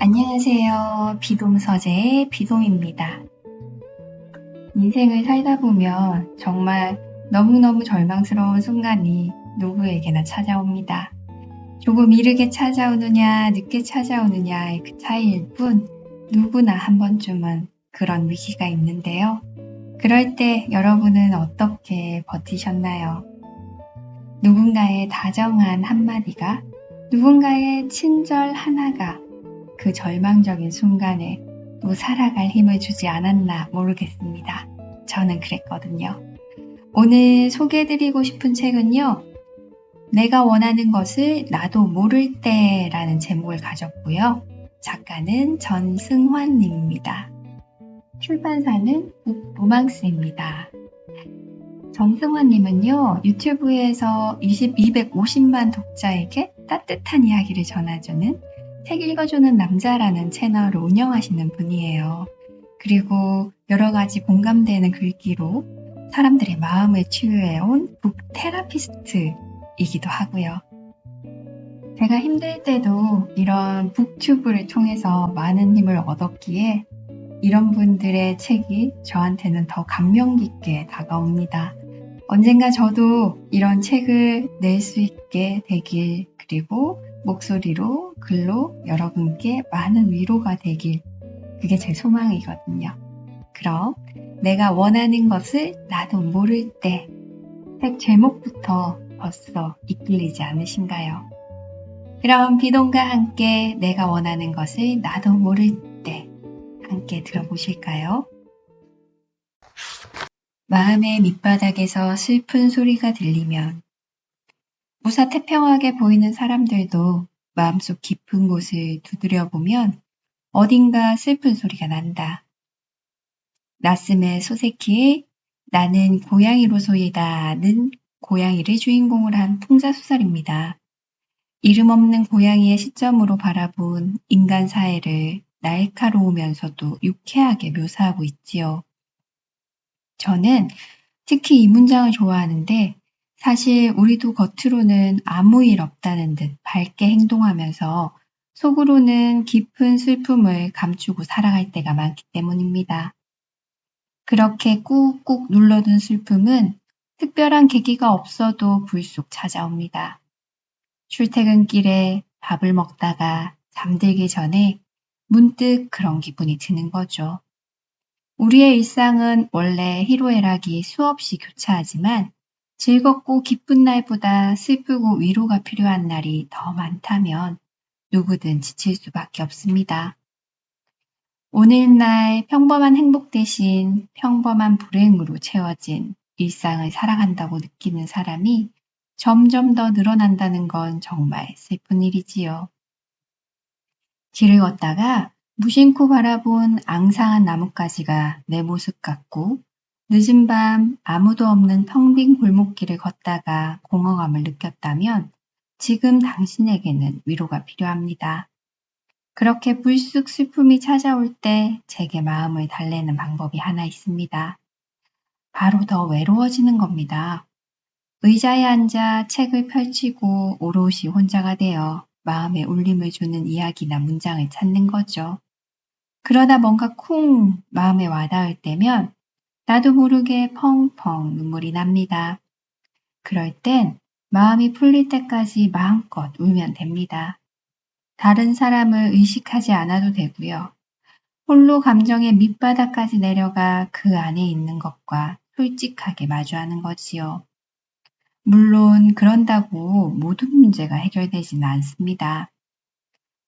안녕하세요. 비동서재의 비동입니다. 인생을 살다 보면 정말 너무너무 절망스러운 순간이 누구에게나 찾아옵니다. 조금 이르게 찾아오느냐, 늦게 찾아오느냐의 그 차이일 뿐 누구나 한 번쯤은 그런 위기가 있는데요. 그럴 때 여러분은 어떻게 버티셨나요? 누군가의 다정한 한마디가, 누군가의 친절 하나가 그 절망적인 순간에 또 살아갈 힘을 주지 않았나 모르겠습니다. 저는 그랬거든요. 오늘 소개해드리고 싶은 책은요. 내가 원하는 것을 나도 모를 때라는 제목을 가졌고요. 작가는 전승환님입니다. 출판사는 북로망스입니다. 전승환님은요. 유튜브에서 250만 독자에게 따뜻한 이야기를 전해주는 책 읽어주는 남자라는 채널을 운영하시는 분이에요. 그리고 여러 가지 공감되는 글귀로 사람들의 마음을 치유해온 북테라피스트이기도 하고요. 제가 힘들 때도 이런 북튜브를 통해서 많은 힘을 얻었기에 이런 분들의 책이 저한테는 더 감명 깊게 다가옵니다. 언젠가 저도 이런 책을 낼 수 있게 되길, 그리고 목소리로, 글로 여러분께 많은 위로가 되길, 그게 제 소망이거든요. 그럼 내가 원하는 것을 나도 모를 때, 책 제목부터 벌써 이끌리지 않으신가요? 그럼 비동과 함께 내가 원하는 것을 나도 모를 때 함께 들어보실까요? 마음의 밑바닥에서 슬픈 소리가 들리면 무사태평하게 보이는 사람들도 마음속 깊은 곳을 두드려보면 어딘가 슬픈 소리가 난다. 나스메 소세키의 나는 고양이로소이다는 고양이를 주인공으로 한 풍자소설입니다. 이름 없는 고양이의 시점으로 바라본 인간 사회를 날카로우면서도 유쾌하게 묘사하고 있지요. 저는 특히 이 문장을 좋아하는데, 사실 우리도 겉으로는 아무 일 없다는 듯 밝게 행동하면서 속으로는 깊은 슬픔을 감추고 살아갈 때가 많기 때문입니다. 그렇게 꾹꾹 눌러둔 슬픔은 특별한 계기가 없어도 불쑥 찾아옵니다. 출퇴근길에 밥을 먹다가 잠들기 전에 문득 그런 기분이 드는 거죠. 우리의 일상은 원래 희로애락이 수없이 교차하지만 즐겁고 기쁜 날보다 슬프고 위로가 필요한 날이 더 많다면 누구든 지칠 수밖에 없습니다. 오늘날 평범한 행복 대신 평범한 불행으로 채워진 일상을 살아간다고 느끼는 사람이 점점 더 늘어난다는 건 정말 슬픈 일이지요. 길을 걷다가 무심코 바라본 앙상한 나뭇가지가 내 모습 같고, 늦은 밤 아무도 없는 텅 빈 골목길을 걷다가 공허감을 느꼈다면 지금 당신에게는 위로가 필요합니다. 그렇게 불쑥 슬픔이 찾아올 때 제게 마음을 달래는 방법이 하나 있습니다. 바로 더 외로워지는 겁니다. 의자에 앉아 책을 펼치고 오롯이 혼자가 되어 마음에 울림을 주는 이야기나 문장을 찾는 거죠. 그러다 뭔가 쿵 마음에 와닿을 때면 나도 모르게 펑펑 눈물이 납니다. 그럴 땐 마음이 풀릴 때까지 마음껏 울면 됩니다. 다른 사람을 의식하지 않아도 되고요. 홀로 감정의 밑바닥까지 내려가 그 안에 있는 것과 솔직하게 마주하는 거지요. 물론 그런다고 모든 문제가 해결되지는 않습니다.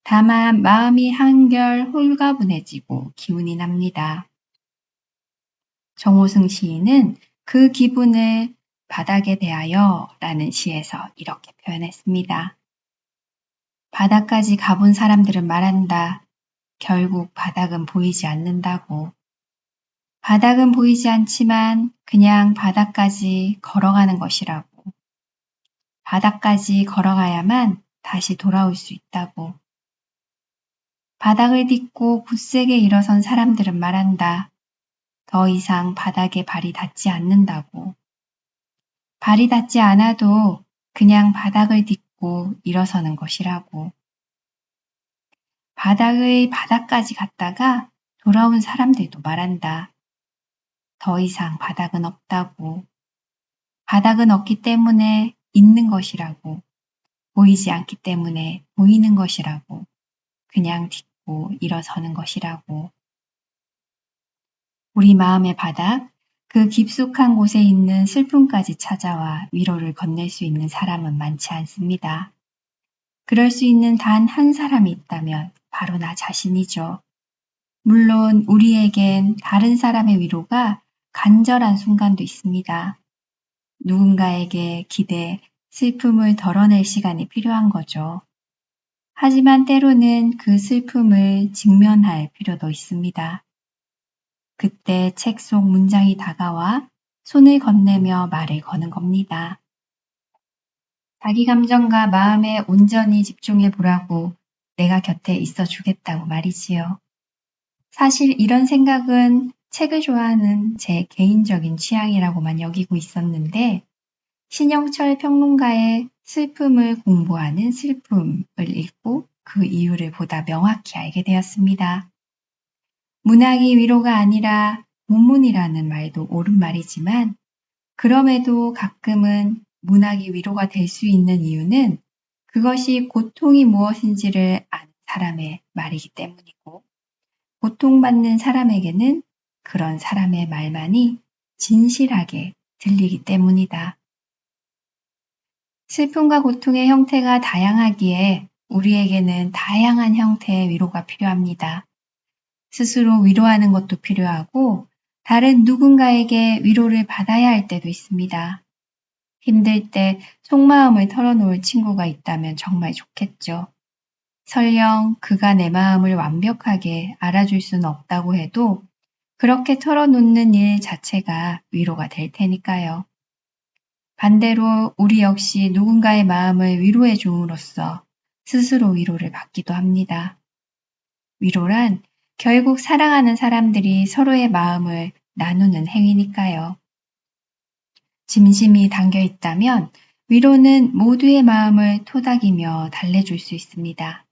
다만 마음이 한결 홀가분해지고 기운이 납니다. 정호승 시인은 그 기분을 바닥에 대하여 라는 시에서 이렇게 표현했습니다. 바닥까지 가본 사람들은 말한다. 결국 바닥은 보이지 않는다고. 바닥은 보이지 않지만 그냥 바닥까지 걸어가는 것이라고. 바닥까지 걸어가야만 다시 돌아올 수 있다고. 바닥을 딛고 굳세게 일어선 사람들은 말한다. 더 이상 바닥에 발이 닿지 않는다고. 발이 닿지 않아도 그냥 바닥을 딛고 일어서는 것이라고. 바닥의 바닥까지 갔다가 돌아온 사람들도 말한다. 더 이상 바닥은 없다고. 바닥은 없기 때문에 있는 것이라고. 보이지 않기 때문에 보이는 것이라고. 그냥 딛고 일어서는 것이라고. 우리 마음의 바닥, 그 깊숙한 곳에 있는 슬픔까지 찾아와 위로를 건넬 수 있는 사람은 많지 않습니다. 그럴 수 있는 단 한 사람이 있다면 바로 나 자신이죠. 물론 우리에겐 다른 사람의 위로가 간절한 순간도 있습니다. 누군가에게 기대, 슬픔을 덜어낼 시간이 필요한 거죠. 하지만 때로는 그 슬픔을 직면할 필요도 있습니다. 그때 책 속 문장이 다가와 손을 건네며 말을 거는 겁니다. 자기 감정과 마음에 온전히 집중해 보라고 내가 곁에 있어 주겠다고 말이지요. 사실 이런 생각은 책을 좋아하는 제 개인적인 취향이라고만 여기고 있었는데 신영철 평론가의 슬픔을 공부하는 슬픔을 읽고 그 이유를 보다 명확히 알게 되었습니다. 문학이 위로가 아니라 고문이라는 말도 옳은 말이지만 그럼에도 가끔은 문학이 위로가 될 수 있는 이유는 그것이 고통이 무엇인지를 아는 사람의 말이기 때문이고 고통받는 사람에게는 그런 사람의 말만이 진실하게 들리기 때문이다. 슬픔과 고통의 형태가 다양하기에 우리에게는 다양한 형태의 위로가 필요합니다. 스스로 위로하는 것도 필요하고 다른 누군가에게 위로를 받아야 할 때도 있습니다. 힘들 때 속마음을 털어놓을 친구가 있다면 정말 좋겠죠. 설령 그가 내 마음을 완벽하게 알아줄 수는 없다고 해도 그렇게 털어놓는 일 자체가 위로가 될 테니까요. 반대로 우리 역시 누군가의 마음을 위로해 줌으로써 스스로 위로를 받기도 합니다. 위로란 결국 사랑하는 사람들이 서로의 마음을 나누는 행위니까요. 짐심이 담겨 있다면 위로는 모두의 마음을 토닥이며 달래줄 수 있습니다.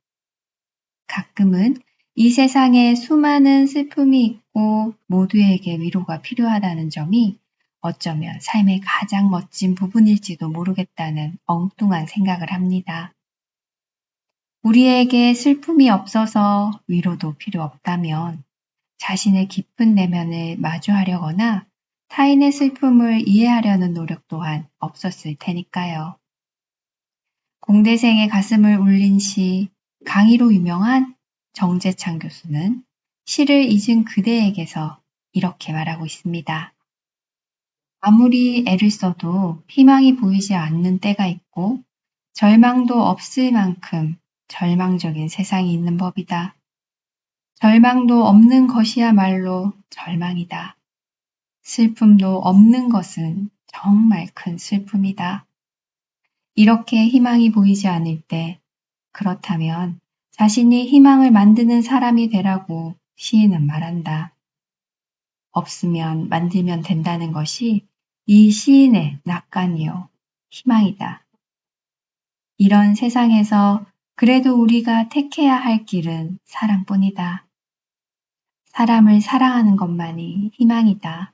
가끔은 이 세상에 수많은 슬픔이 있고 모두에게 위로가 필요하다는 점이 어쩌면 삶의 가장 멋진 부분일지도 모르겠다는 엉뚱한 생각을 합니다. 우리에게 슬픔이 없어서 위로도 필요 없다면 자신의 깊은 내면을 마주하려거나 타인의 슬픔을 이해하려는 노력 또한 없었을 테니까요. 공대생의 가슴을 울린 시 강의로 유명한 정재창 교수는 시를 잊은 그대에게서 이렇게 말하고 있습니다. 아무리 애를 써도 희망이 보이지 않는 때가 있고 절망도 없을 만큼 절망적인 세상이 있는 법이다. 절망도 없는 것이야말로 절망이다. 슬픔도 없는 것은 정말 큰 슬픔이다. 이렇게 희망이 보이지 않을 때, 그렇다면 자신이 희망을 만드는 사람이 되라고 시인은 말한다. 없으면 만들면 된다는 것이 이 시인의 낙관이요, 희망이다. 이런 세상에서 그래도 우리가 택해야 할 길은 사랑뿐이다. 사람을 사랑하는 것만이 희망이다.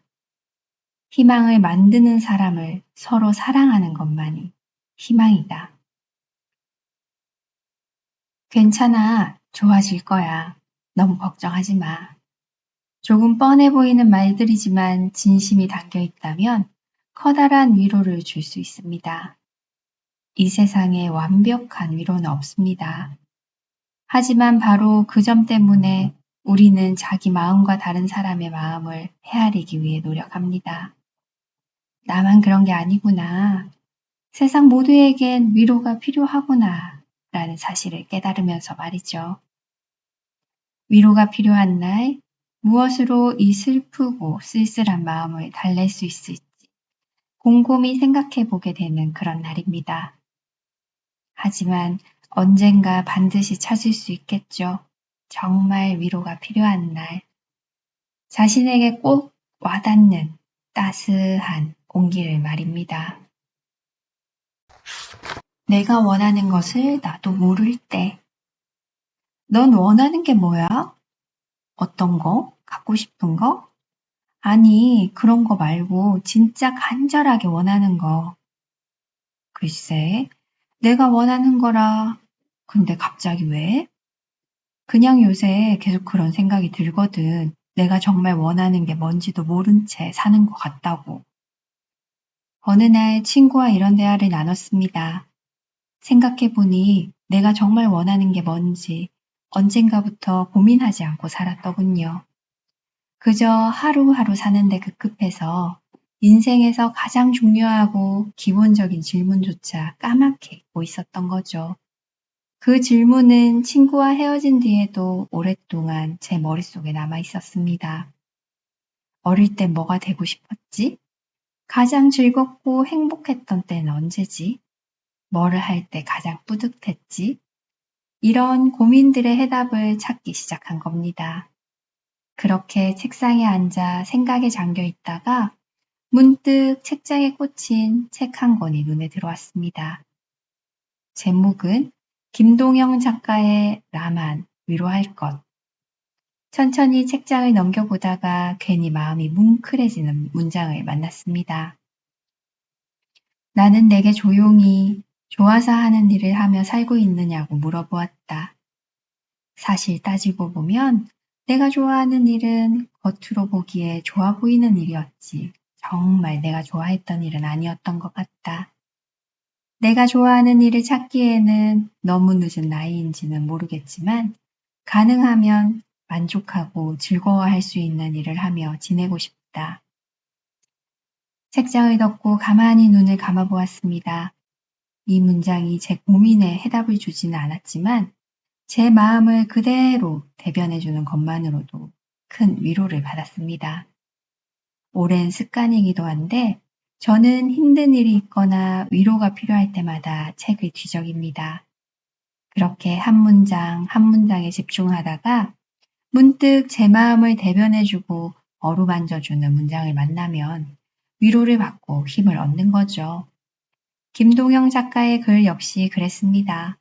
희망을 만드는 사람을 서로 사랑하는 것만이 희망이다. 괜찮아. 좋아질 거야. 너무 걱정하지 마. 조금 뻔해 보이는 말들이지만 진심이 담겨 있다면 커다란 위로를 줄 수 있습니다. 이 세상에 완벽한 위로는 없습니다. 하지만 바로 그 점 때문에 우리는 자기 마음과 다른 사람의 마음을 헤아리기 위해 노력합니다. 나만 그런 게 아니구나. 세상 모두에겐 위로가 필요하구나. 라는 사실을 깨달으면서 말이죠. 위로가 필요한 날, 무엇으로 이 슬프고 쓸쓸한 마음을 달랠 수 있을지 곰곰이 생각해 보게 되는 그런 날입니다. 하지만 언젠가 반드시 찾을 수 있겠죠. 정말 위로가 필요한 날. 자신에게 꼭 와닿는 따스한 온기를 말입니다. 내가 원하는 것을 나도 모를 때, 넌 원하는 게 뭐야? 어떤 거? 갖고 싶은 거? 아니, 그런 거 말고 진짜 간절하게 원하는 거. 글쎄, 내가 원하는 거라. 근데 갑자기 왜? 그냥 요새 계속 그런 생각이 들거든. 내가 정말 원하는 게 뭔지도 모른 채 사는 것 같다고. 어느 날 친구와 이런 대화를 나눴습니다. 생각해보니 내가 정말 원하는 게 뭔지 언젠가부터 고민하지 않고 살았더군요. 그저 하루하루 사는데 급급해서 인생에서 가장 중요하고 기본적인 질문조차 까맣게 잊고 있었던 거죠. 그 질문은 친구와 헤어진 뒤에도 오랫동안 제 머릿속에 남아 있었습니다. 어릴 때 뭐가 되고 싶었지? 가장 즐겁고 행복했던 때는 언제지? 뭐를 할 때 가장 뿌듯했지? 이런 고민들의 해답을 찾기 시작한 겁니다. 그렇게 책상에 앉아 생각에 잠겨 있다가 문득 책장에 꽂힌 책 한 권이 눈에 들어왔습니다. 제목은 김동영 작가의 라만, 위로할 것. 천천히 책장을 넘겨보다가 괜히 마음이 뭉클해지는 문장을 만났습니다. 나는 내게 조용히 좋아서 하는 일을 하며 살고 있느냐고 물어보았다. 사실 따지고 보면 내가 좋아하는 일은 겉으로 보기에 좋아 보이는 일이었지. 정말 내가 좋아했던 일은 아니었던 것 같다. 내가 좋아하는 일을 찾기에는 너무 늦은 나이인지는 모르겠지만 가능하면 만족하고 즐거워할 수 있는 일을 하며 지내고 싶다. 책장을 덮고 가만히 눈을 감아보았습니다. 이 문장이 제 고민에 해답을 주지는 않았지만 제 마음을 그대로 대변해주는 것만으로도 큰 위로를 받았습니다. 오랜 습관이기도 한데 저는 힘든 일이 있거나 위로가 필요할 때마다 책을 뒤적입니다. 그렇게 한 문장 한 문장에 집중하다가 문득 제 마음을 대변해주고 어루만져주는 문장을 만나면 위로를 받고 힘을 얻는 거죠. 김동영 작가의 글 역시 그랬습니다.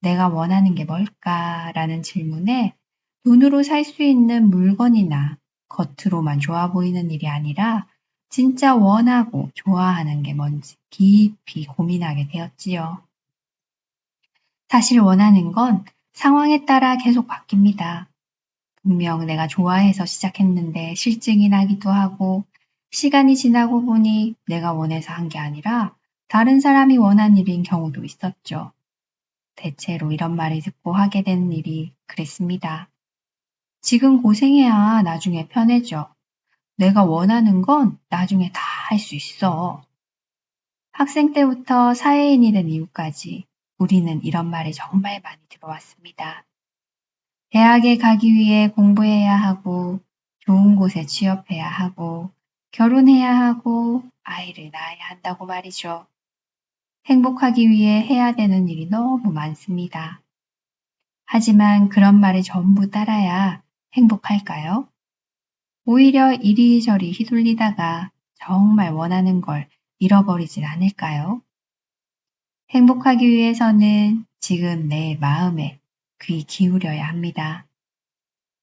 내가 원하는 게 뭘까라는 질문에 돈으로 살 수 있는 물건이나 겉으로만 좋아 보이는 일이 아니라 진짜 원하고 좋아하는 게 뭔지 깊이 고민하게 되었지요. 사실 원하는 건 상황에 따라 계속 바뀝니다. 분명 내가 좋아해서 시작했는데 실증이 나기도 하고 시간이 지나고 보니 내가 원해서 한 게 아니라 다른 사람이 원한 일인 경우도 있었죠. 대체로 이런 말을 듣고 하게 된 일이 그랬습니다. 지금 고생해야 나중에 편해져. 내가 원하는 건 나중에 다 할 수 있어. 학생 때부터 사회인이 된 이후까지 우리는 이런 말이 정말 많이 들어왔습니다. 대학에 가기 위해 공부해야 하고, 좋은 곳에 취업해야 하고, 결혼해야 하고, 아이를 낳아야 한다고 말이죠. 행복하기 위해 해야 되는 일이 너무 많습니다. 하지만 그런 말을 전부 따라야 행복할까요? 오히려 이리저리 휘둘리다가 정말 원하는 걸 잃어버리진 않을까요? 행복하기 위해서는 지금 내 마음에 귀 기울여야 합니다.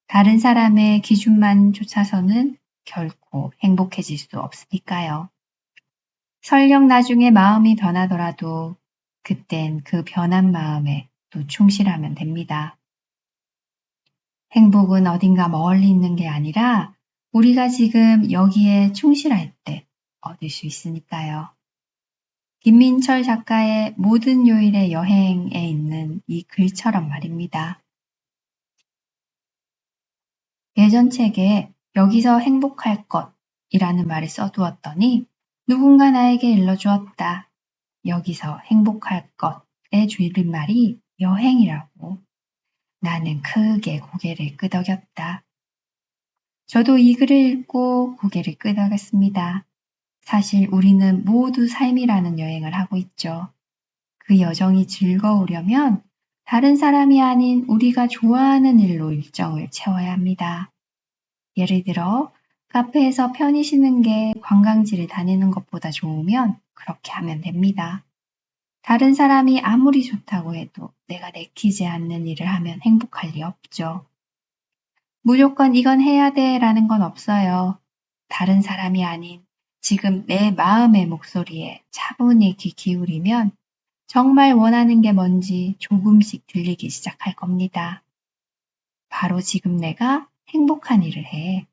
다른 사람의 기준만 쫓아서는 결코 행복해질 수 없으니까요. 설령 나중에 마음이 변하더라도 그땐 그 변한 마음에 또 충실하면 됩니다. 행복은 어딘가 멀리 있는 게 아니라 우리가 지금 여기에 충실할 때 얻을 수 있으니까요. 김민철 작가의 모든 요일의 여행에 있는 이 글처럼 말입니다. 예전 책에 여기서 행복할 것이라는 말을 써두었더니 누군가 나에게 일러주었다. 여기서 행복할 것의 줄임말이 여행이라고. 나는 크게 고개를 끄덕였다. 저도 이 글을 읽고 고개를 끄덕였습니다. 사실 우리는 모두 삶이라는 여행을 하고 있죠. 그 여정이 즐거우려면 다른 사람이 아닌 우리가 좋아하는 일로 일정을 채워야 합니다. 예를 들어 카페에서 편히 쉬는 게 관광지를 다니는 것보다 좋으면 그렇게 하면 됩니다. 다른 사람이 아무리 좋다고 해도 내가 내키지 않는 일을 하면 행복할 리 없죠. 무조건 이건 해야 돼 라는 건 없어요. 다른 사람이 아닌 지금 내 마음의 목소리에 차분히 귀 기울이면 정말 원하는 게 뭔지 조금씩 들리기 시작할 겁니다. 바로 지금 내가 행복한 일을 해.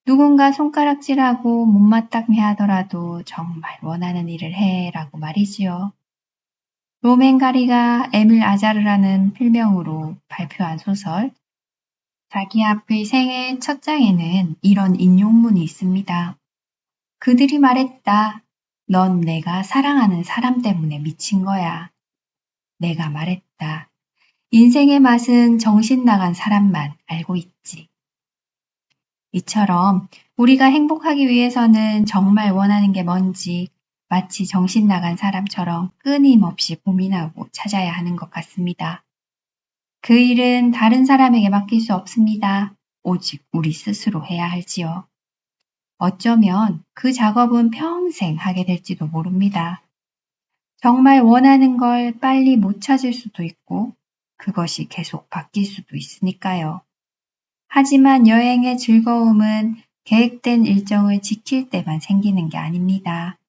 누군가 손가락질하고 못마땅해 하더라도 정말 원하는 일을 해 라고 말이지요. 로맨 가리가 에밀 아자르라는 필명으로 발표한 소설 자기 앞의 생의 첫 장에는 이런 인용문이 있습니다. 그들이 말했다. 넌 내가 사랑하는 사람 때문에 미친 거야. 내가 말했다. 인생의 맛은 정신 나간 사람만 알고 있지. 이처럼 우리가 행복하기 위해서는 정말 원하는 게 뭔지 마치 정신 나간 사람처럼 끊임없이 고민하고 찾아야 하는 것 같습니다. 그 일은 다른 사람에게 맡길 수 없습니다. 오직 우리 스스로 해야 할지요. 어쩌면 그 작업은 평생 하게 될지도 모릅니다. 정말 원하는 걸 빨리 못 찾을 수도 있고 그것이 계속 바뀔 수도 있으니까요. 하지만 여행의 즐거움은 계획된 일정을 지킬 때만 생기는 게 아닙니다.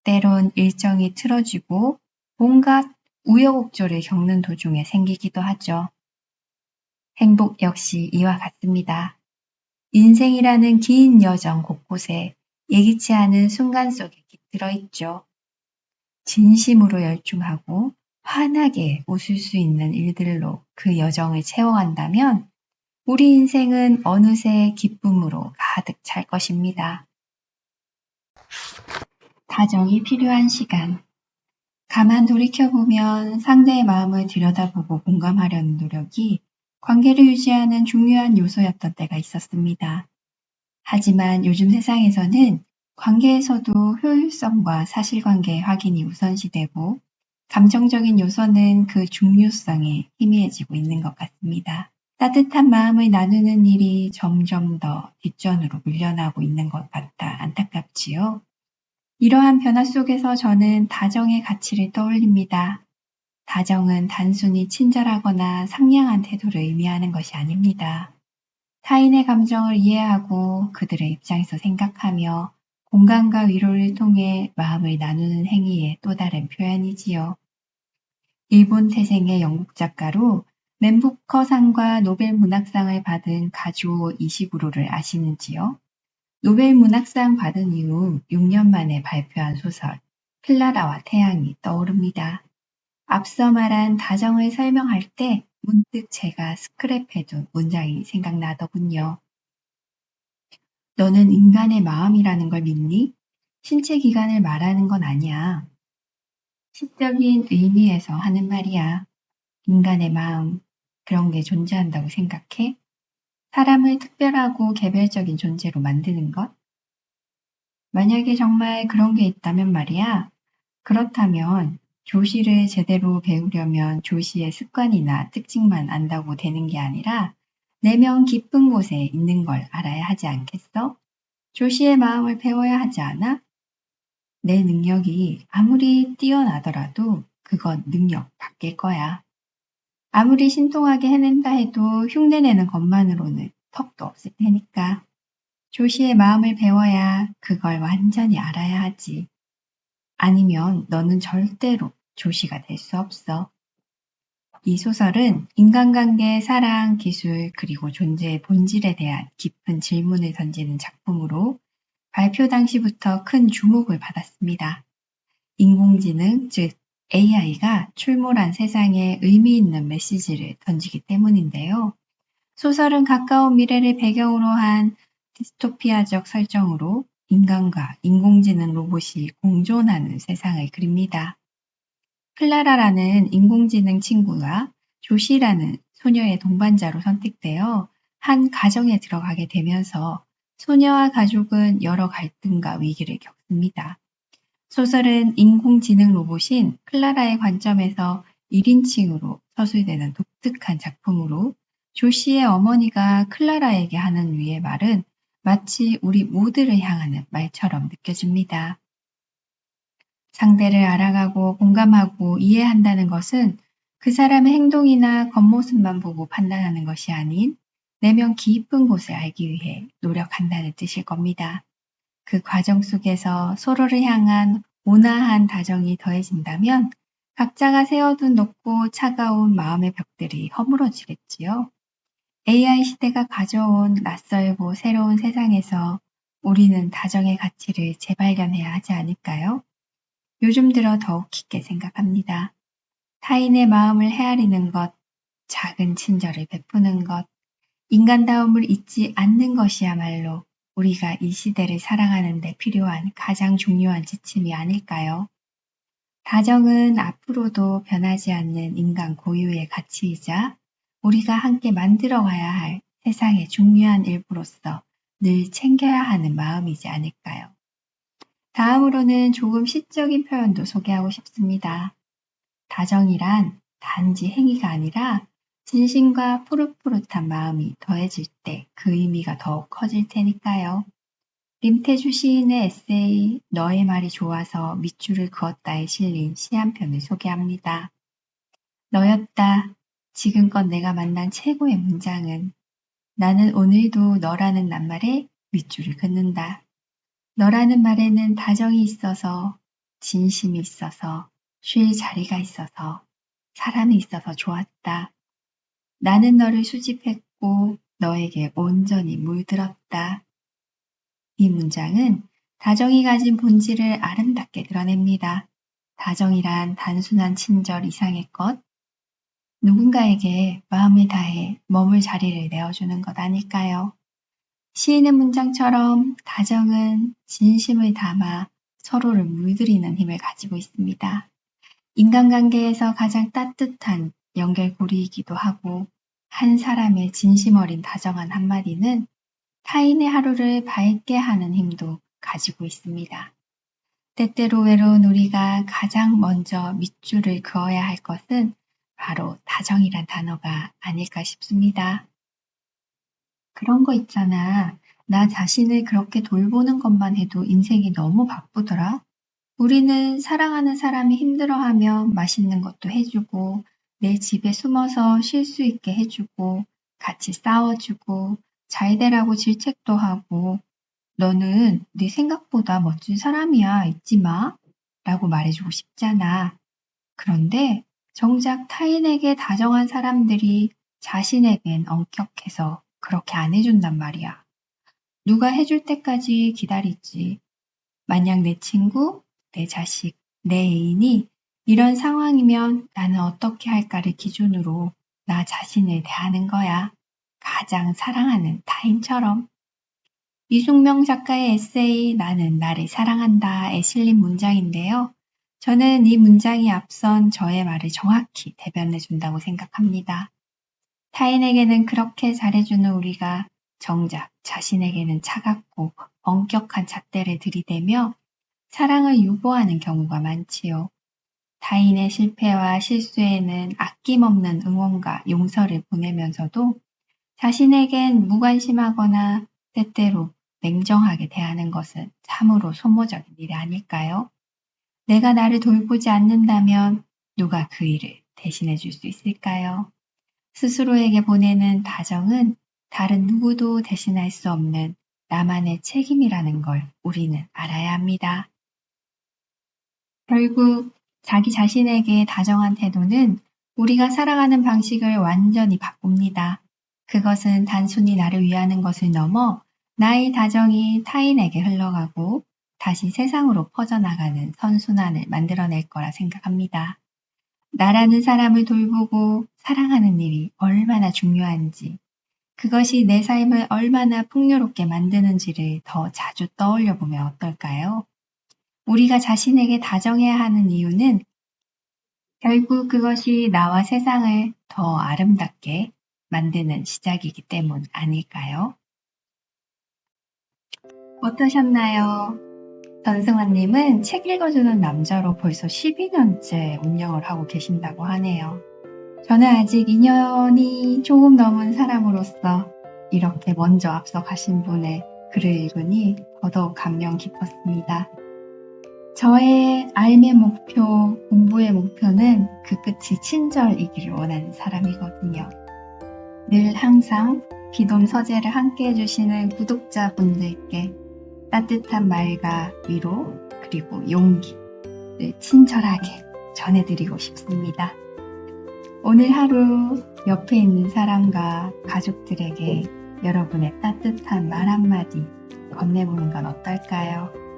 때론 일정이 틀어지고 온갖 우여곡절을 겪는 도중에 생기기도 하죠. 행복 역시 이와 같습니다. 인생이라는 긴 여정 곳곳에 예기치 않은 순간 속에 깃들어 있죠. 진심으로 열중하고 환하게 웃을 수 있는 일들로 그 여정을 채워간다면 우리 인생은 어느새 기쁨으로 가득 찰 것입니다. 다정이 필요한 시간. 가만 돌이켜보면 상대의 마음을 들여다보고 공감하려는 노력이 관계를 유지하는 중요한 요소였던 때가 있었습니다. 하지만 요즘 세상에서는 관계에서도 효율성과 사실관계의 확인이 우선시되고 감정적인 요소는 그 중요성에 희미해지고 있는 것 같습니다. 따뜻한 마음을 나누는 일이 점점 더 뒷전으로 밀려나고 있는 것 같아 안타깝지요. 이러한 변화 속에서 저는 다정의 가치를 떠올립니다. 다정은 단순히 친절하거나 상냥한 태도를 의미하는 것이 아닙니다. 타인의 감정을 이해하고 그들의 입장에서 생각하며 공감과 위로를 통해 마음을 나누는 행위의 또 다른 표현이지요. 일본 태생의 영국 작가로 맨부커상과 노벨 문학상을 받은 가주오 이시구로를 아시는지요? 노벨 문학상 받은 이후 6년 만에 발표한 소설 클라라와 태양이 떠오릅니다. 앞서 말한 다정을 설명할 때 문득 제가 스크랩해둔 문장이 생각나더군요. 너는 인간의 마음이라는 걸 믿니? 신체 기관을 말하는 건 아니야. 시적인 의미에서 하는 말이야. 인간의 마음, 그런 게 존재한다고 생각해? 사람을 특별하고 개별적인 존재로 만드는 것? 만약에 정말 그런 게 있다면 말이야. 그렇다면 조시를 제대로 배우려면 조시의 습관이나 특징만 안다고 되는 게 아니라 내면 깊은 곳에 있는 걸 알아야 하지 않겠어? 조시의 마음을 배워야 하지 않아? 내 능력이 아무리 뛰어나더라도 그건 능력 밖일 거야. 아무리 신통하게 해낸다 해도 흉내내는 것만으로는 턱도 없을 테니까. 조시의 마음을 배워야 그걸 완전히 알아야 하지. 아니면 너는 절대로 조시가 될 수 없어. 이 소설은 인간관계, 사랑, 기술, 그리고 존재의 본질에 대한 깊은 질문을 던지는 작품으로 발표 당시부터 큰 주목을 받았습니다. 인공지능, 즉 AI가 출몰한 세상에 의미 있는 메시지를 던지기 때문인데요. 소설은 가까운 미래를 배경으로 한 디스토피아적 설정으로 인간과 인공지능 로봇이 공존하는 세상을 그립니다. 클라라라는 인공지능 친구가 조시라는 소녀의 동반자로 선택되어 한 가정에 들어가게 되면서 소녀와 가족은 여러 갈등과 위기를 겪습니다. 소설은 인공지능 로봇인 클라라의 관점에서 1인칭으로 서술되는 독특한 작품으로 조시의 어머니가 클라라에게 하는 위의 말은 마치 우리 모두를 향하는 말처럼 느껴집니다. 상대를 알아가고 공감하고 이해한다는 것은 그 사람의 행동이나 겉모습만 보고 판단하는 것이 아닌 내면 깊은 곳을 알기 위해 노력한다는 뜻일 겁니다. 그 과정 속에서 서로를 향한 온화한 다정이 더해진다면 각자가 세워둔 높고 차가운 마음의 벽들이 허물어지겠지요. AI 시대가 가져온 낯설고 새로운 세상에서 우리는 다정의 가치를 재발견해야 하지 않을까요? 요즘 들어 더욱 깊게 생각합니다. 타인의 마음을 헤아리는 것, 작은 친절을 베푸는 것, 인간다움을 잊지 않는 것이야말로 우리가 이 시대를 살아가는 데 필요한 가장 중요한 지침이 아닐까요? 다정은 앞으로도 변하지 않는 인간 고유의 가치이자 우리가 함께 만들어가야 할 세상의 중요한 일부로서 늘 챙겨야 하는 마음이지 않을까요? 다음으로는 조금 시적인 표현도 소개하고 싶습니다. 다정이란 단지 행위가 아니라 진심과 푸릇푸릇한 마음이 더해질 때 그 의미가 더욱 커질 테니까요. 림태주 시인의 에세이 너의 말이 좋아서 밑줄을 그었다에 실린 시 한 편을 소개합니다. 너였다. 지금껏 내가 만난 최고의 문장은 나는 오늘도 너라는 낱말에 밑줄을 긋는다. 너라는 말에는 다정이 있어서, 진심이 있어서, 쉴 자리가 있어서, 사람이 있어서 좋았다. 나는 너를 수집했고 너에게 온전히 물들었다. 이 문장은 다정이 가진 본질을 아름답게 드러냅니다. 다정이란 단순한 친절 이상의 것, 누군가에게 마음을 다해 머물 자리를 내어주는 것 아닐까요? 시인의 문장처럼 다정은 진심을 담아 서로를 물들이는 힘을 가지고 있습니다. 인간관계에서 가장 따뜻한 연결고리이기도 하고 한 사람의 진심 어린 다정한 한마디는 타인의 하루를 밝게 하는 힘도 가지고 있습니다. 때때로 외로운 우리가 가장 먼저 밑줄을 그어야 할 것은 바로 다정이란 단어가 아닐까 싶습니다. 그런 거 있잖아. 나 자신을 그렇게 돌보는 것만 해도 인생이 너무 바쁘더라. 우리는 사랑하는 사람이 힘들어하면 맛있는 것도 해주고, 내 집에 숨어서 쉴 수 있게 해주고, 같이 싸워주고, 잘 되라고 질책도 하고, 너는 네 생각보다 멋진 사람이야, 잊지 마. 라고 말해주고 싶잖아. 그런데 정작 타인에게 다정한 사람들이 자신에겐 엄격해서 그렇게 안 해준단 말이야. 누가 해줄 때까지 기다리지. 만약 내 친구, 내 자식, 내 애인이 이런 상황이면 나는 어떻게 할까를 기준으로 나 자신을 대하는 거야. 가장 사랑하는 타인처럼. 이숙명 작가의 에세이 나는 나를 사랑한다에 실린 문장인데요. 저는 이 문장이 앞선 저의 말을 정확히 대변해 준다고 생각합니다. 타인에게는 그렇게 잘해주는 우리가 정작 자신에게는 차갑고 엄격한 잣대를 들이대며 사랑을 유보하는 경우가 많지요. 타인의 실패와 실수에는 아낌없는 응원과 용서를 보내면서도 자신에겐 무관심하거나 때때로 냉정하게 대하는 것은 참으로 소모적인 일이 아닐까요? 내가 나를 돌보지 않는다면 누가 그 일을 대신해 줄 수 있을까요? 스스로에게 보내는 다정은 다른 누구도 대신할 수 없는 나만의 책임이라는 걸 우리는 알아야 합니다. 결국 자기 자신에게 다정한 태도는 우리가 살아가는 방식을 완전히 바꿉니다. 그것은 단순히 나를 위하는 것을 넘어 나의 다정이 타인에게 흘러가고 다시 세상으로 퍼져나가는 선순환을 만들어낼 거라 생각합니다. 나라는 사람을 돌보고 사랑하는 일이 얼마나 중요한지, 그것이 내 삶을 얼마나 풍요롭게 만드는지를 더 자주 떠올려 보면 어떨까요? 우리가 자신에게 다정해야 하는 이유는 결국 그것이 나와 세상을 더 아름답게 만드는 시작이기 때문 아닐까요? 어떠셨나요? 전승환님은 책 읽어주는 남자로 벌써 12년째 운영을 하고 계신다고 하네요. 저는 아직 2년이 조금 넘은 사람으로서 이렇게 먼저 앞서 가신 분의 글을 읽으니 더더욱 감명 깊었습니다. 저의 삶의 목표, 공부의 목표는 그 끝이 친절이기를 원하는 사람이거든요. 늘 항상 비돔 서재를 함께 해주시는 구독자분들께 따뜻한 말과 위로 그리고 용기를 친절하게 전해드리고 싶습니다. 오늘 하루 옆에 있는 사람과 가족들에게 여러분의 따뜻한 말 한마디 건네보는 건 어떨까요?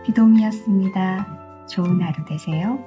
비돔이었습니다. 좋은 하루 되세요.